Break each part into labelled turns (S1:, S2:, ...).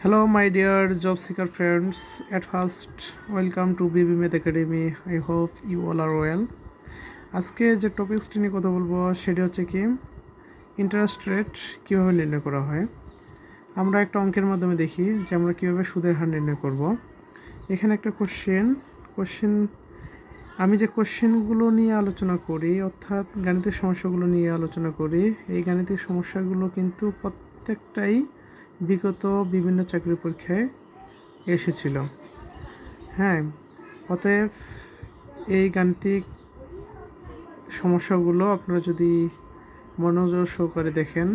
S1: Hello, my dear job seeker friends. At first, welcome to BB Math Academy. I hope you all are well. আজকে যে টপিকসটি নিয়ে কথা বলবো সেটি হচ্ছে কি ইন্টারেস্ট রেট কীভাবে নির্ণয় করা হয়। আমরা একটা অঙ্কের মাধ্যমে দেখি যে আমরা কীভাবে সুদের হার নির্ণয় করব। এখানে একটা কোশ্চেন আমি যে কোশ্চেনগুলো নিয়ে আলোচনা করি অর্থাৎ গাণিতিক সমস্যাগুলো নিয়ে আলোচনা করি, এই গাণিতিক সমস্যাগুলো কিন্তু প্রত্যেকটাই বিগত বিভিন্ন চাকরি পরীক্ষায় এসেছিল। হ্যাঁ, অতএব এই গাণিতিক সমস্যাগুলো আপনারা যদি মনোযোগ সহকারে দেখেন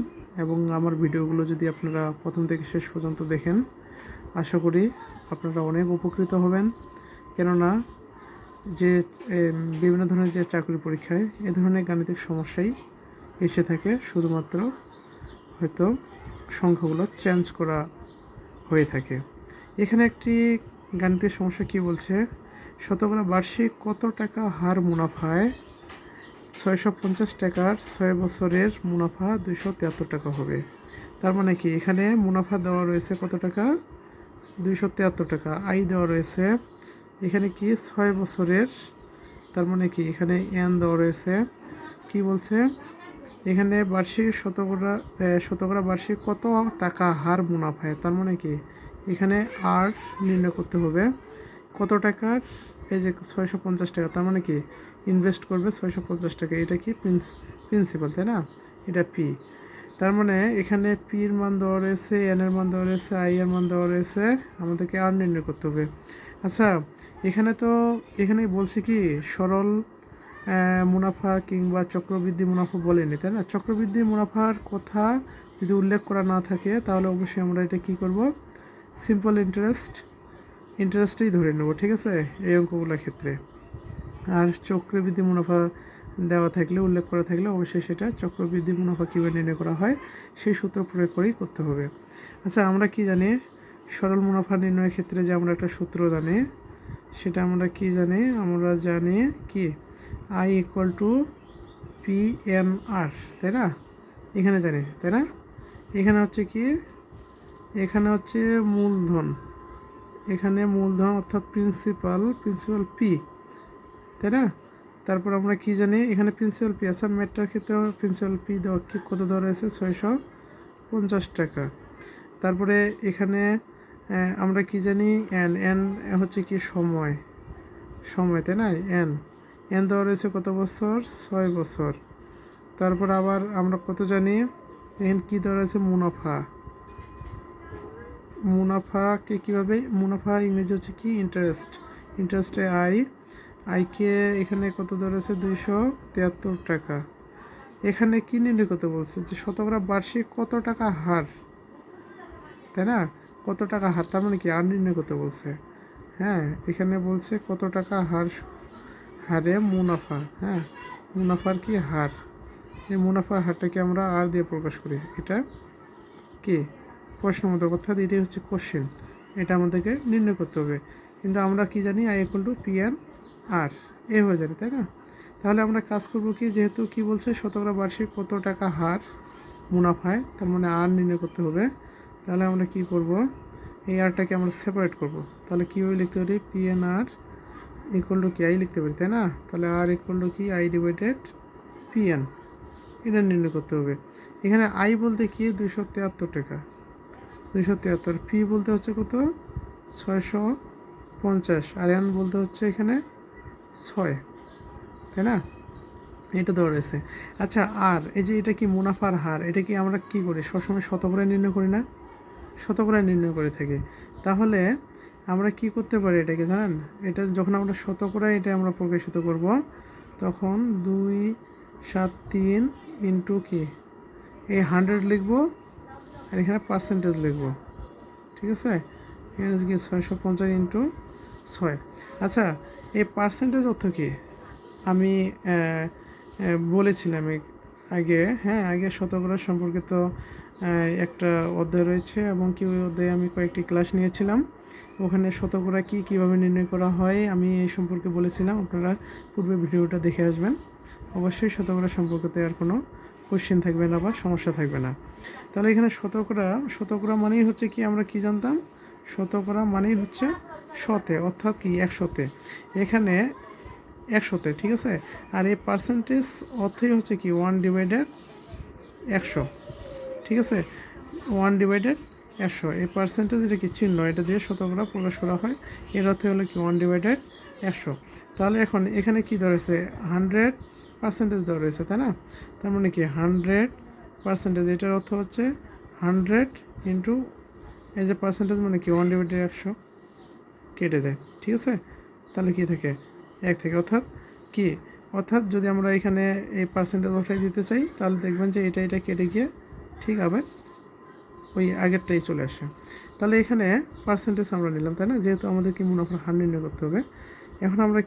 S1: এবং আমার ভিডিওগুলো যদি আপনারা প্রথম থেকে শেষ পর্যন্ত দেখেন, আশা করি আপনারা অনেক উপকৃত হবেন। কেননা যে বিভিন্ন ধরনের যে চাকরি পরীক্ষায় এ ধরনের গাণিতিক সমস্যাই এসে থাকে, শুধুমাত্র হয়তো সংখ্যাগুলো চেঞ্জ করা হয়ে থাকে। এখানে একটি গাণিতিক সমস্যা কি বলছে, শতকরা বার্ষিক কত টাকা হার মুনাফায় 650 টাকার 6 বছরের মুনাফা 273 টাকা হবে। তার মানে কি এখানে মুনাফা দেওয়া রয়েছে কত টাকা, 273 টাকা। আয় দেওয়া রয়েছে এখানে কি 6 বছরের, তার মানে কি এখানে এন দেওয়া রয়েছে। কি বলছে এখানে বার্ষিক শতকরা বার্ষিক কত টাকা হার মুনাফায়, তার মানে কি এখানে আর নির্ণয় করতে হবে কত টাকার, এই যে 650 টাকা, তার মানে কি ইনভেস্ট করবে 650 টাকা। এটা কি প্রিন্সিপাল, তাই না? এটা পি। তার মানে এখানে পির মান দেওয়া রয়েছে, এন এর মান দেওয়া রয়েছে, আই এর মান দেওয়া রয়েছে, আমাদেরকে আর নির্ণয় করতে হবে। আচ্ছা, এখানে বলছে কি সরল মুনাফা কিংবা চক্রবৃদ্ধি মুনাফা বলেনি, তাই না? চক্রবৃদ্ধি মুনাফার কথা যদি উল্লেখ করা না থাকে তাহলে অবশ্যই আমরা এটা কি করব, সিম্পল ইন্টারেস্টেই ধরে নেব, ঠিক আছে, এই অঙ্কগুলোর ক্ষেত্রে। আর চক্রবৃদ্ধি মুনাফা দেওয়া থাকলে, উল্লেখ করা থাকলে অবশ্যই সেটা চক্রবৃদ্ধি মুনাফা কীভাবে নির্ণয় করা হয় সেই সূত্র প্রয়োগ করেই করতে হবে। আচ্ছা, আমরা কি জানি সরল মুনাফা নির্ণয়ের ক্ষেত্রে যে আমরা একটা সূত্র জানি, সেটা আমরা কি জানি, আমরা জানি কি I equal to P N R, তাই না? এখানে জানি, তাই না? এখানে হচ্ছে কি, এখানে হচ্ছে মূলধন, এখানে মূলধন অর্থাৎ প্রিন্সিপাল পি, তাই না? তারপর আমরা কি জানি এখানে প্রিন্সিপাল পি আছে, মেট্রার ক্ষেত্রে প্রিন্সিপাল পি দেওয়া কত দেওয়া রয়েছে 650 টাকা। তারপরে এখানে আমরা কি জানি এন হচ্ছে কি সময়, তাই না? এন দেওয়া রয়েছে কত বছর, 6 বছর। তারপর আবার আমরা কত জানি এখানে কি দেওয়া রয়েছে, মুনাফাকে কীভাবে, মুনাফা ইংরেজি হচ্ছে কি ইন্টারেস্টে আইকে এখানে কত দেওয়া রয়েছে 273 টাকা। এখানে কি নির্ণয় করতে বলছে যে শতকরা বার্ষিক কত টাকা হার, তাই না? কত টাকা হার, তার মানে কি আর নির্ণয় করতে বলছে। হ্যাঁ, এখানে বলছে কত টাকা হারে মুনাফা, হ্যাঁ, মুনাফার কি হার, এই মুনাফার হারটাকে আমরা আর দিয়ে প্রকাশ করি। এটা কি প্রশ্ন মতো, অর্থাৎ এটাই হচ্ছে কোশ্চেন, এটা আমাদেরকে নির্ণয় করতে হবে। কিন্তু আমরা কি জানি I equal to P N R হয়ে জানি, তাই না? তাহলে আমরা কাজ করব কি, যেহেতু কি বলছে শতকরা বার্ষিক কত টাকা হার মুনাফায়, তার মানে আর নির্ণয় করতে হবে। তাহলে আমরা কি করব, এই আরটাকে আমরা সেপারেট করব। তাহলে কীভাবে লিখতে পারি, P N R equal to কি আই লিখতে পারি, তাই না? তাহলে আর ইকুয়াল টু কি আই ডিভাইডেড পি এন, এটা নির্ণয় করতে হবে। এখানে আই বলতে কি 273 টাকা, 273, পি বলতে হচ্ছে কত 650, আর এন বলতে হচ্ছে এখানে 6, তাই না? এটা দেওয়া রয়েছে। আচ্ছা, আর এই যে এটা কি মুনাফার হার, এটা কি আমরা কি করি সবসময় শতকরা নির্ণয় করি না, শতকরা নির্ণয় করে থাকি। তাহলে আমরা কি করতে পারি এটাকে জানেন, এটা যখন আমরা শতকরা এটা আমরা প্রকাশিত করব তখন 273 ইন্টু কি এই 100 লিখবো আর এখানে পার্সেন্টেজ লিখবো, ঠিক আছে? এখানে কি 650 ইন্টু 6। আচ্ছা, এই পার্সেন্টেজ অর্থ কি আমি বলেছিলাম আগে, হ্যাঁ, আগে শতকরা সম্পর্কিত একটা অধ্যায় রয়েছে এবং কি ওই অধ্যায়ে আমি কয়েকটি ক্লাস নিয়েছিলাম। ওখানে শতকরা কীভাবে নির্ণয় করা হয় আমি এই সম্পর্কে বলেছিলাম, আপনারা পূর্বে ভিডিওটা দেখে আসবেন। অবশ্যই শতকরা সম্পর্কিত আর কোনো কোশ্চেন থাকবে না বা সমস্যা থাকবে না। তাহলে এখানে শতকরা, শতকরা মানেই হচ্ছে কি, আমরা কি জানতাম, শতকরা মানেই হচ্ছে শতে, অর্থাৎ কি একশোতে, এখানে একশোতে, ঠিক আছে। আর এই পার্সেন্টেজ অর্থই হচ্ছে কি 1/100, ঠিক আছে, 1/100। এই পার্সেন্টেজ এটা কি চিহ্ন, এটা দিয়ে শতকরা প্রকাশ করা হয়, এর অর্থ হলো কি 1/100। তাহলে এখন এখানে কি ধরেছে, 100% দেওয়া রয়েছে, তাই না? তার মানে কি 100%, এটার অর্থ হচ্ছে 100 ইন্টু এই যে পার্সেন্টেজ মানে কি 1/100 কেটে যায়, ঠিক আছে। তাহলে কি থাকে, 1 থেকে, অর্থাৎ কি, অর্থাৎ যদি আমরা এখানে এই পার্সেন্টেজ বসাই দিতে চাই তাহলে দেখবেন যে এটা কেটে গিয়ে ঠিক আবার ওই আগেরটাই চলে আসে। তাহলে এখানে পার্সেন্টেজ আমরা নিলাম, তাই না, যেহেতু আমাদের কি মুনাফার হার নির্ণয় করতে হবে। এখন আমরা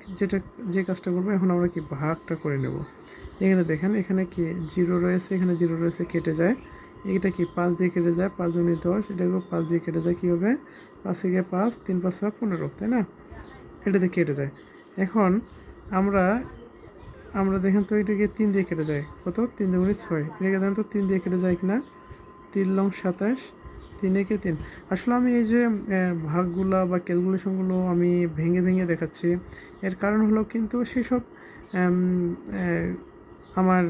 S1: যে কাজটা করবো, এখন আমরা কি ভাগটা করে নেব। এখানে দেখেন, এখানে কি 0 রয়েছে, এখানে 0 রয়েছে, কেটে যায়। এটা কি 5 দিয়ে কেটে যায়, 5 × 10, এটা 5 দিয়ে কেটে যায়, কী হবে, 5 থেকে 5, 3 5 15, তাই না, এটা দিয়ে কেটে যায়। এখন আমরা দেখেন তো এটাকে 3 দিয়ে কেটে যায়, কত, 3 × 6, এটাকে দেখেন তো 3 দিয়ে কেটে যায় কিনা, 3 লং 27, 3 একে 3। আসলে আমি এই যে ভাগগুলো বা ক্যালকুলেশনগুলো আমি ভেঙে ভেঙে দেখাচ্ছি, এর কারণ হলো কিন্তু সেসব আমার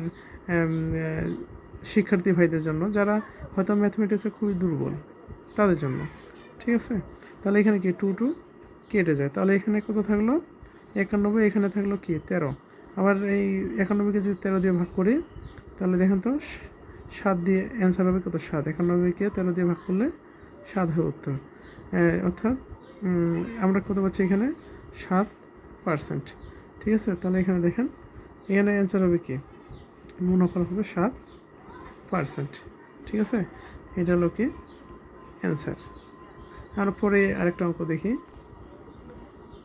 S1: শিক্ষার্থী ভাইদের জন্য যারা হয়তো ম্যাথমেটিক্সে খুবই দুর্বল, তাদের জন্য, ঠিক আছে। তাহলে এখানে কি 2 কেটে যায়, তাহলে এখানে কত থাকলো 91, এখানে থাকলো কি 13। আবার এই 91কে যদি 13 দিয়ে ভাগ করি তাহলে দেখেন তো 7 দিয়ে অ্যান্সার হবে কত, 7। 91কে 13 দিয়ে ভাগ করলে 7 হয় উত্তর, অর্থাৎ আমরা কত পাচ্ছি এখানে 7%, ঠিক আছে। তাহলে এখানে দেখেন, এখানে অ্যান্সার হবে কি, মুনাফা হবে 7%, ঠিক আছে। এটা হলো কি অ্যান্সার। আর পরে আরেকটা অঙ্ক দেখি।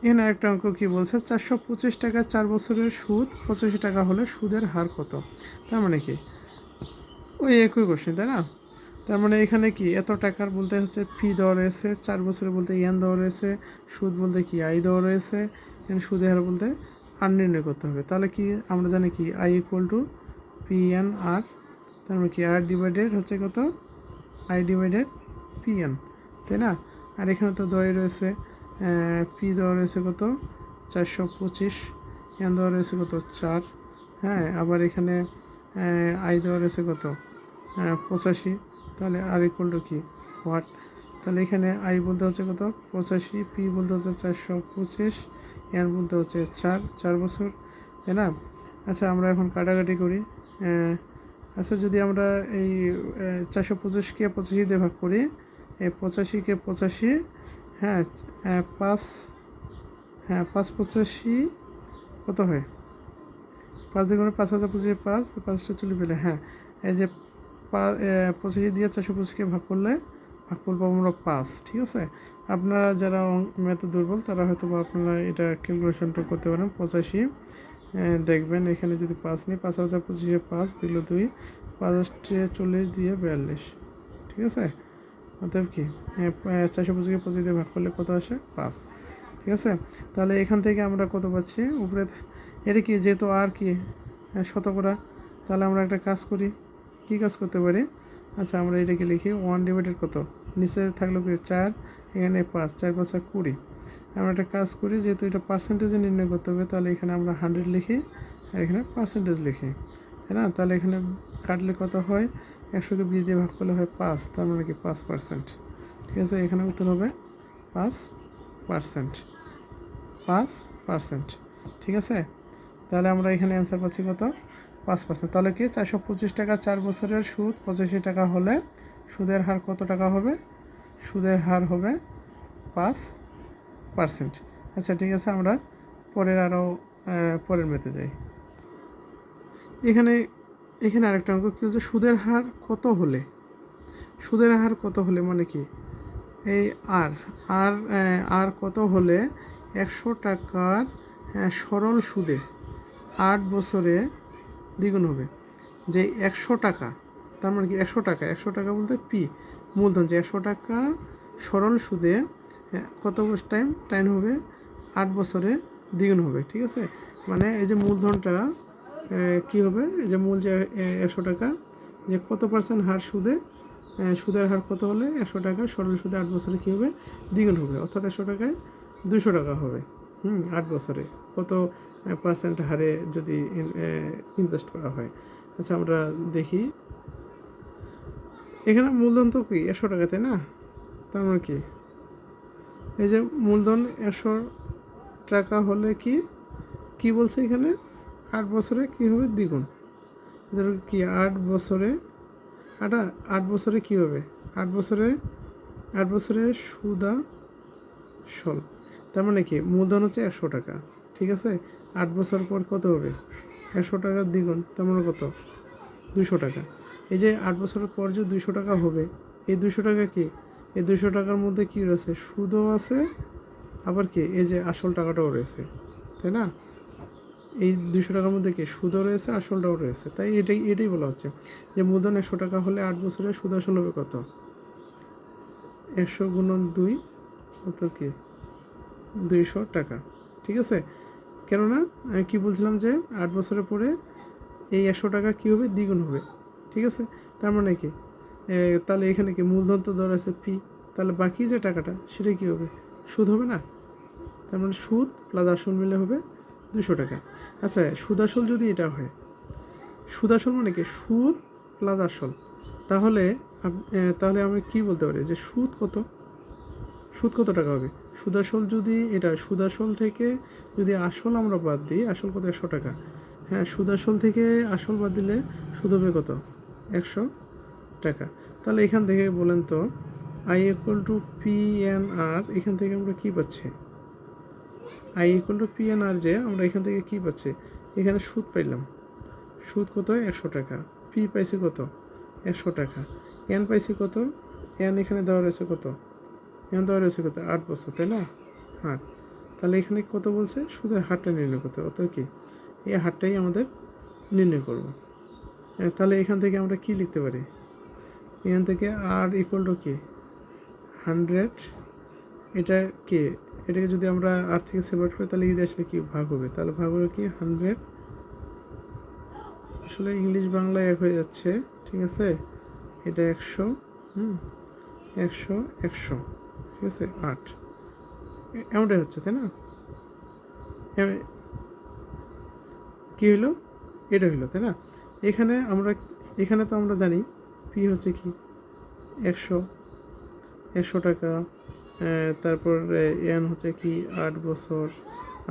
S1: এখানে আরেকটা অঙ্ক কি বলছে, 425 টাকা 4 বছরের সুদ 85 টাকা হলে সুদের হার কত। তার মানে কি ওই একই কোশ্চেন, তাই না। তার মানে এখানে কি এত টাকার বলতে হচ্ছে ফি দেওয়া রয়েছে, 4 বছরে বলতে ইয়ান দেওয়া রয়েছে, সুদ বলতে কি আই দেওয়া রয়েছে, এখানে সুদের হার বলতে আর নির্ণয় করতে হবে। তাহলে কি আমরা জানি কি I equal to P N R, তার মানে কি আর ডিভাইডেড হচ্ছে কত, আই ডিভাইডেড পি এন, তাই না। আর এখানে তো দেওয়াই রয়েছে, পি দেওয়া রয়েছে কত 425, এন দেওয়া রয়েছে কত 4, হ্যাঁ, আবার এখানে আই দেওয়া রয়েছে কত 85, তাহলে আর ইকুয়াল টু কি হোয়াট। তাহলে এখানে আই বলতে হচ্ছে কত 85, পি বলতে হচ্ছে 425, এন বলতে হচ্ছে 4 বছর, তাই না। আচ্ছা আমরা এখন কাটাকাটি করি। আচ্ছা যদি আমরা এই 425কে 85 দিয়ে ভাগ করি, এই 85কে 85, হ্যাঁ 5, হ্যাঁ 5×85 কত হয়, 5 দিয়ে 5,025, 5 তো 5টা চলে পেলে, হ্যাঁ এই যে 85 দিয়ে 425কে ভাগ করলে ভাগফল পাবো আমরা 5, ঠিক আছে। আপনারা যারা ম্যাথে দুর্বল তারা হয়তো বা আপনারা এটা ক্যালকুলেশনটা করতে পারেন। 85 দেখবেন এখানে যদি 5 নিই, 5,025 5 দিল 2, 5×40 দিয়ে 42, ঠিক আছে। অতএব কি 425কে 25 দিয়ে ভাগ করলে কত আসে 5, ঠিক আছে। তাহলে এখান থেকে আমরা কত পাচ্ছি উপরে, এটা কি যেহেতু আর কি শতকরা, তাহলে আমরা একটা কাজ করি, কি কাজ করতে পারি। আচ্ছা আমরা এটাকে লিখি 1 ডিভাইডেড কত, নিচে থাকলো কি 4, এখানে 5, 4 5 20। আমরা একটা কাজ করি, যেহেতু এটা পার্সেন্টেজে নির্ণয় করতে হবে, তাহলে এখানে আমরা 100 লিখি আর এখানে পার্সেন্টেজ লিখি, তাই না। তাহলে এখানে কাটলে কত হয়, 100কে 20 দিয়ে ভাগ করলে হয় 5, তার মানে কি 5%, ঠিক আছে। এখানে উত্তর হবে 5%, 5%, ঠিক আছে। তাহলে আমরা এখানে অ্যান্সার পাচ্ছি কত 5%। তাহলে কি 425 টাকা 4 বছরের সুদ 85 টাকা হলে সুদের হার কত টাকা হবে, সুদের হার হবে 5%। আচ্ছা ঠিক আছে, আমরা পরের ম্যাথে যাই। এখানে আরেকটা অঙ্ক কি হচ্ছে, সুদের হার কত হলে, সুদের হার কত হলে মানে কি এই আর কত হলে 100 টাকার সরল সুদে 8 বছরে দ্বিগুণ হবে। যে 100 টাকা, তার মানে কি 100 টাকা বলতে পি মূলধন, যে 100 টাকা সরল সুদে কত টাইম হবে 8 বছরে দ্বিগুণ হবে, ঠিক আছে। মানে এই যে মূলধনটা কি হবে, এই যে মূল যে 100 টাকা, যে কত % হার সুদে সুদের হার কত হলে 100 টাকা সরল সুদে 8 বছরে কী হবে দ্বিগুণ হবে, অর্থাৎ 100 টাকায় 200 টাকা হবে 8 বছরে কত পার্সেন্ট হারে যদি ইনভেস্ট করা হয়। আচ্ছা আমরা দেখি, এখানে মূলধন তো কি 100 টাকা, তাই না? তার মানে কি এই যে মূলধন 100 টাকা হলে কি বলছে এখানে 8 বছরে কি হবে দ্বিগুণ, ধরো কি 8 বছরে 8 বছরে কী হবে 8 বছরে সুদা সল, তার মানে কি মূলধন হচ্ছে 100 টাকা, ঠিক আছে? 8 বছর পর কত হবে 100 টাকার দ্বিগুণ, তার মানে কত 200 টাকা। এই যে 8 বছরের পর যে 200 টাকা হবে, এই 200 টাকা কি এই 200 টাকার মধ্যে কী রয়েছে সুদও আছে, আবার কি এই যে আসল টাকাটাও রয়েছে, তাই না? এই 200 টাকার মধ্যে কি সুদও রয়েছে আসলটাও রয়েছে, তাই এটাই বলা হচ্ছে যে মূলধন 100 টাকা হলে 8 বছরে সুদ আসল হবে কত 100 গুণন 2 অর্থাৎ কি 200 টাকা, ঠিক আছে? কেননা আমি কী বলছিলাম যে 8 বছরের পরে এই 100 টাকা কী হবে দ্বিগুণ হবে, ঠিক আছে? তার মানে কি তাহলে এখানে কি মূলধন তো ধরা আছে পি, তাহলে বাকি যে টাকাটা সেটা কী হবে সুদ হবে না? তার মানে সুদ প্লাস আসল মিলে হবে 200 টাকা। আচ্ছা সুদ আসল যদি এটা হয়, সুদ আসল মানে কি সুদ প্লাস আসল, তাহলে তাহলে আমি কি বলতে পারি যে সুদ কত টাকা হবে? সুদ আসল যদি এটা সুদ আসল থেকে যদি আসল আমরা বাদ দিই, আসল কত 100 টাকা, হ্যাঁ সুদ আসল থেকে আসল বাদ দিলে সুদ হবে কত 100 টাকা। তাহলে এখান থেকে বলেন তো I equal to P N R, এখান থেকে আমরা কী পাচ্ছি I equal to P N R, যে আমরা এখান থেকে কী পাচ্ছি এখানে সুদ পাইলাম, সুদ কত 100 টাকা, পি পাইছি কত 100 টাকা, এন পাইছি কত, এন এখানে দেওয়া রয়েছে কত, এন দেওয়া রয়েছে কত 8 বছর, তাই না? হার, তাহলে এখানে কত বলছে সুদের হারটা নির্ণয় করতে, অর্থাৎ কি এই হারটাই আমাদের নির্ণয় করব। তাহলে এখান থেকে আমরা কি লিখতে পারি, এখান থেকে আর ইকুয়াল টু কি 100, এটা কি এটাকে যদি আমরা আর থেকে সেপারেট করি তাহলে ঈদে আসলে কি ভাগ হবে, তাহলে ভাগ হবে কি 100, আসলে ইংলিশ বাংলায় এক হয়ে যাচ্ছে, ঠিক আছে? এটা 100, 100 100, ঠিক আছে 8 এমনটাই হচ্ছে, তাই না? কী হইলো এটা হইলো, তাই না? এখানে তো আমরা জানি পি হচ্ছে কি 100 টাকা, তারপর এন হচ্ছে কি 8 বছর,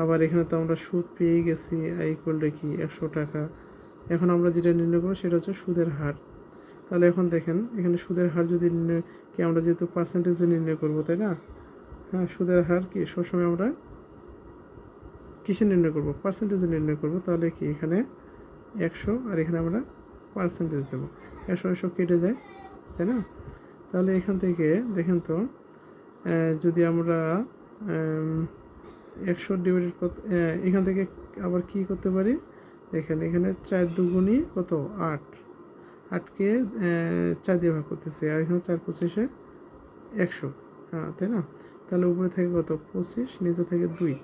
S1: আবার এখানে তো আমরা সুদ পেয়ে গেছি আই ইকুয়াল টু কি 100 টাকা। এখন আমরা যেটা নির্ণয় করবো সেটা হচ্ছে সুদের হার। তাহলে এখন দেখেন এখানে সুদের হার যদি নির্ণয় কি আমরা যেহেতু পার্সেন্টেজে নির্ণয় করবো, তাই না? হ্যাঁ সুদের হার কি সবসময় আমরা কিসে নির্ণয় করবো পার্সেন্টেজে নির্ণয় করবো, তাহলে কি এখানে 100 আর এখানে আমরা পার্সেন্টেজ দেবো, 100 কেটে যায়, তাই না? তাহলে এখান থেকে দেখেন তো যদি আমরা 100 ডিভাইডেড এখান থেকে আবার কি করতে পারি, দেখেন এখানে 4 দুগুণই কত 8, 8কে 4 দিয়ে ভাগ করতেছে, আর এখানে 4 25 100, হ্যাঁ তাই না? তাহলে উপরে থেকে কত 25, নিচে থেকে 2,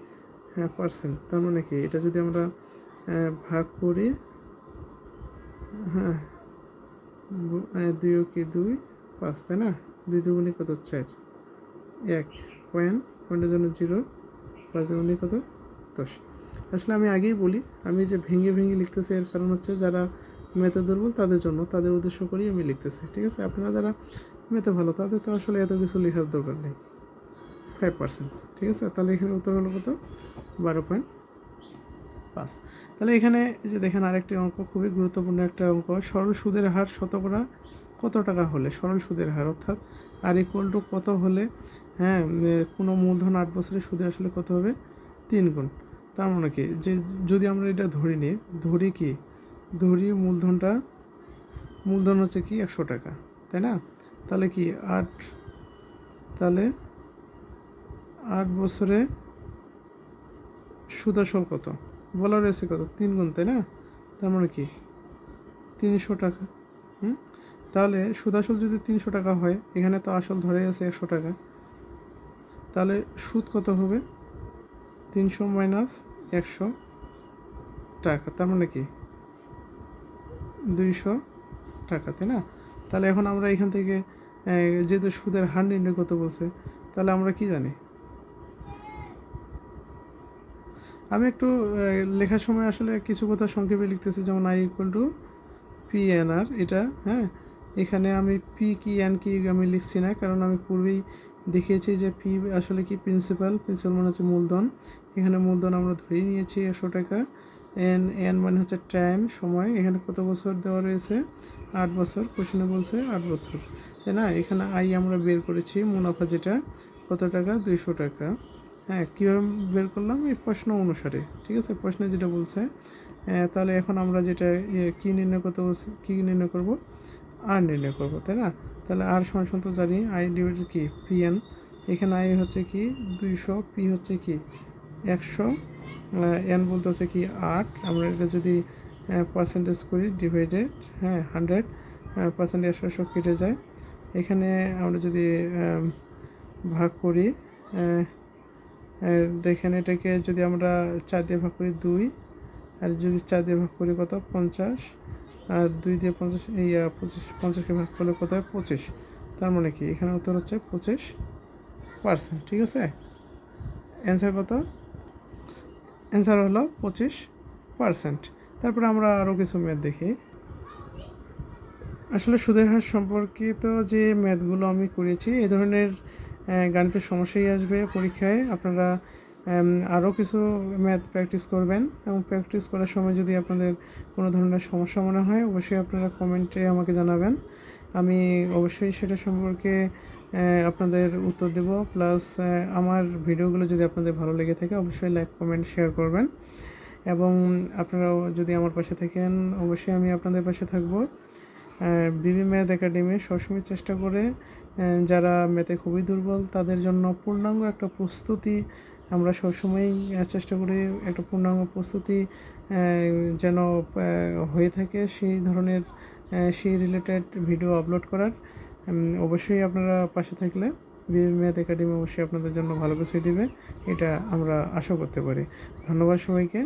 S1: হ্যাঁ পার্সেন্ট, তার মানে কি এটা যদি আমরা ভাগ করি, হ্যাঁ 2 কি 2 5, তাই না? 2 দুগুণে কত 4, 1 পয়েন্টের জন্য 0, 5 দুগুণে কত 10। আসলে আমি আগেই বলি আমি যে ভেঙে লিখতেছি এর কারণ হচ্ছে যারা ম্যাথে দুর্বল তাদের জন্য, তাদের উদ্দেশ্য করেই আমি লিখতেছি, ঠিক আছে? আপনারা যারা ম্যাথে ভালো তাদের তো আসলে এত কিছু লেখার দরকার নেই। 5%, ঠিক আছে? তাহলে এখানে উত্তর হলো কত 12.5। তাহলে এখানে যে দেখেন আরেকটি অঙ্ক, খুবই গুরুত্বপূর্ণ একটা অঙ্ক, সরল সুদের হার শতকরা কত টাকা হলে সরল সুদের হার, অর্থাৎ আর ইকুয়াল টু কত হলে, হ্যাঁ কোনো মূলধন 8 বছরের সুদে আসলে কত হবে 3 গুণ। তার মানে কি যে যদি আমরা এটা ধরি মূলধন হচ্ছে কি 100 টাকা, তাই না? তাহলে কি 8 বছরে সুদ আসল কত বলা রয়েছে কত 3 গুণ, তাই না? তার মানে কি 300 টাকা। তাহলে সুদ আসল যদি 300 টাকা হয়, এখানে তো আসল ধরে আছে 100 টাকা, তাহলে সুদ কত হবে 300 মাইনাস 100 টাকা, তার মানে কি 200 টাকা, তাই না? তাহলে এখন আমরা এখান থেকে যেহেতু সুদের হার নির্ণয় করতে বলছে, তাহলে আমরা কি জানি? আমি একটু লেখার সময় আসলে কিছু কথা সংক্ষেপে লিখতেছি, যেমন I equal to P N R, এটা হ্যাঁ। এখানে আমি পি কি এন কি আমি লিখছি না, কারণ আমি পূর্বেই দেখিয়েছি যে পি আসলে কি প্রিন্সিপাল মানে হচ্ছে মূলধন। এখানে মূলধন আমরা ধরেই নিয়েছি 100 টাকা। এন এন মানে হচ্ছে টাইম, সময়। এখানে কত বছর দেওয়া রয়েছে? 8 বছর, কোশ্চেনে বলছে 8 বছর, তাই না? এখানে আই আমরা বের করেছি মুনাফা, যেটা কত টাকা? 200 টাকা। হ্যাঁ, কীভাবে বের করলাম? এই প্রশ্ন অনুসারে, ঠিক আছে, প্রশ্নে যেটা বলছে। তাহলে এখন আমরা যেটা কী নির্ণয় করতে বলছি, কী নির্ণয় করব? আর নির্ণয় করব, তাই না? তাহলে আর সমান তো জানি আই ডিভাইডেড কি পি এন। এখানে আই হচ্ছে কি 200, পি হচ্ছে কি 100, এন বলতে হচ্ছে কি 8। আমরা এটা যদি পার্সেন্টেজ করি ডিভাইডেড, হ্যাঁ 100% 100 কেটে যায়। এখানে আমরা যদি ভাগ করি, দেখেন এটাকে যদি আমরা 4 দিয়ে ভাগ করি 2, আর যদি 4 দিয়ে ভাগ করি কত? 50, আর 2 দিয়ে 50, এই 50কে ভাগ করলে কত হয়? 25। তার মানে কি এখানে উত্তর হচ্ছে 25%, ঠিক আছে। অ্যান্সার কত? অ্যান্সার হলো 25%। তারপরে আমরা আরও কিছু ম্যাথ দেখি। আসলে সুদের হার সম্পর্কিত যে ম্যাথগুলো আমি করেছি, এই ধরনের গণিতের সমস্যাই আসবে পরীক্ষায়। আপনারা আরও কিছু ম্যাথ প্র্যাকটিস করবেন, এবং প্র্যাকটিস করার সময় যদি আপনাদের কোনো ধরনের সমস্যা মনে হয়, অবশ্যই আপনারা কমেন্টে আমাকে জানাবেন। আমি অবশ্যই সেটা সম্পর্কে আপনাদের উত্তর দেব। প্লাস আমার ভিডিওগুলো যদি আপনাদের ভালো লেগে থাকে, অবশ্যই লাইক, কমেন্ট, শেয়ার করবেন। এবং আপনারাও যদি আমার পাশে থাকেন, অবশ্যই আমি আপনাদের পাশে থাকবো। বিবি ম্যাথ একাডেমি সবসময় চেষ্টা করে যারা ম্যাথে খুবই দুর্বল তাদের জন্য পূর্ণাঙ্গ একটা প্রস্তুতি, আমরা সবসময়ই চেষ্টা করি একটা পূর্ণাঙ্গ প্রস্তুতি যেন হয়ে থাকে, সেই ধরনের সেই রিলেটেড ভিডিও আপলোড করার। অবশ্যই আপনারা পাশে থাকলে বিবি ম্যাথ একাডেমি অবশ্যই আপনাদের জন্য ভালো কিছুই দেবে, এটা আমরা আশা করতে পারি। ধন্যবাদ সবাইকে।